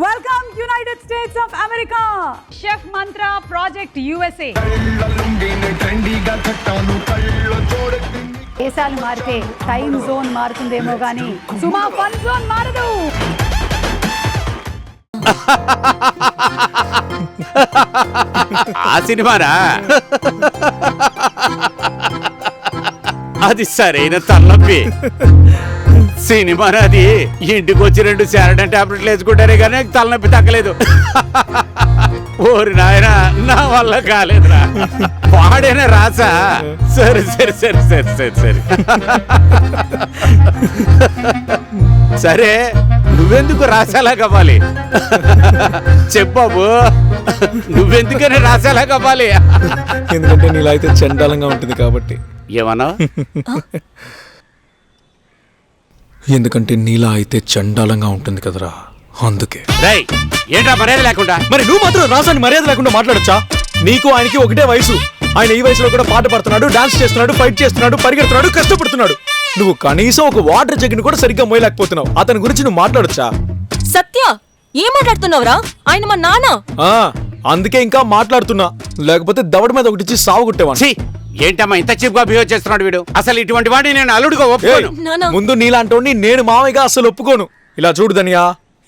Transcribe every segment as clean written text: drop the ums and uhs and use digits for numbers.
Welcome United States of America. Chef Mantra Project USA. దేశాలు మారితే time zone మారుతుందేమో గానీ సుమా fun zone మారదు. ఆ సినిమానా? అది సరైన తలనొప్పి సినిమా. అది ఇంటికి వచ్చి 2 శారడన్ టాబ్లెట్లు వేసుకుంటారే కానీ తలనొప్పి తగ్గలేదు. ఓరి నాయన, నా వల్ల కాలేదురా. వాడేనా రాసా? సరే సరే సరే సరే సరే సరే సరే, నువ్వెందుకు రాసేలా కావాలి? చెప్పాబు, నువ్వెందుకని రాసేలా కావాలి? ఎందుకంటే నీలా అయితే చండాలంగా ఉంటుంది కాబట్టి. ఏమన్నా? ఎందుకంటే నీలా అయితే చండాలంగా ఉంటుంది కదరా, అందుకే. రేయ్, ఏంట్రా మర్యాద లేకుండా? మరి నువ్వు మాత్రం రాసాన్ని మర్యాద లేకుండా మాట్లాడొచ్చా? నీకు ఆయనకి ఒకటే వయసు. ఆయన ఈ వయసులో కూడా పాట పాడుతున్నాడు, డాన్స్ చేస్తున్నాడు, ఫైట్ చేస్తున్నాడు, పరిగెడుతున్నాడు, కష్టపడుతున్నాడు. నువ్వు కనీసం ఒక వాటర్ జగ్గిని కూడా సరిగ్గా మోయలేకపోతున్నావు. అతని గురించి నువ్వు మాట్లాడొచ్చా? సత్య, ఏం మాట్లాడుతున్నావురా? ఆయన మా నాన్న. అందుకే ఇంకా మాట్లాడుతున్నా, లేకపోతే దవడ మీద ఒకటి సాగుకొట్టేవాడిని. ఏంటమ్మా ఇంత చీప్ గా బిహేవ్ చేస్తున్నాడు వీడు? అసలు ఇటువంటి వాడిని నేను అల్లుడుగా ఒప్పుకోను. ముందు నీలాంటోని నేను మామయ్యగా అసలు ఒప్పుకోను. ఇలా చూడు ధనియా,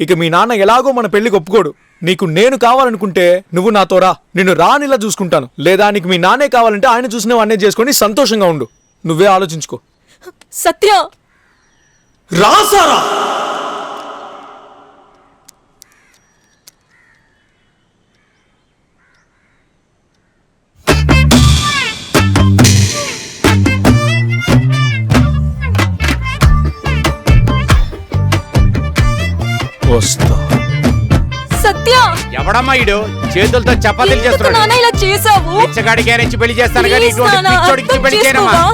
ఇక మీ నాన్న ఎలాగో మన పెళ్లికి ఒప్పుకోడు. నీకు నేను కావాలనుకుంటే నువ్వు నాతో రా, నిన్ను రానిలా చూసుకుంటాను. లేదా నీకు మీ నాన్నే కావాలంటే ఆయన చూసిన అన్నీ చేసుకొని సంతోషంగా ఉండు. నువ్వే ఆలోచించుకో. సత్య, రాసారా? వస్తా. సత్య, ఎవడమ్మా ఇడు చేతులతో చపాతీలు చేస్తున్నాడు? ఇలా చేసావు? పిచ్చగాడికి నుంచి పెళ్లి చేస్తాను కానీ ఇటువంటి పిచ్చోడికి పెళ్లి చేయనమ్మా.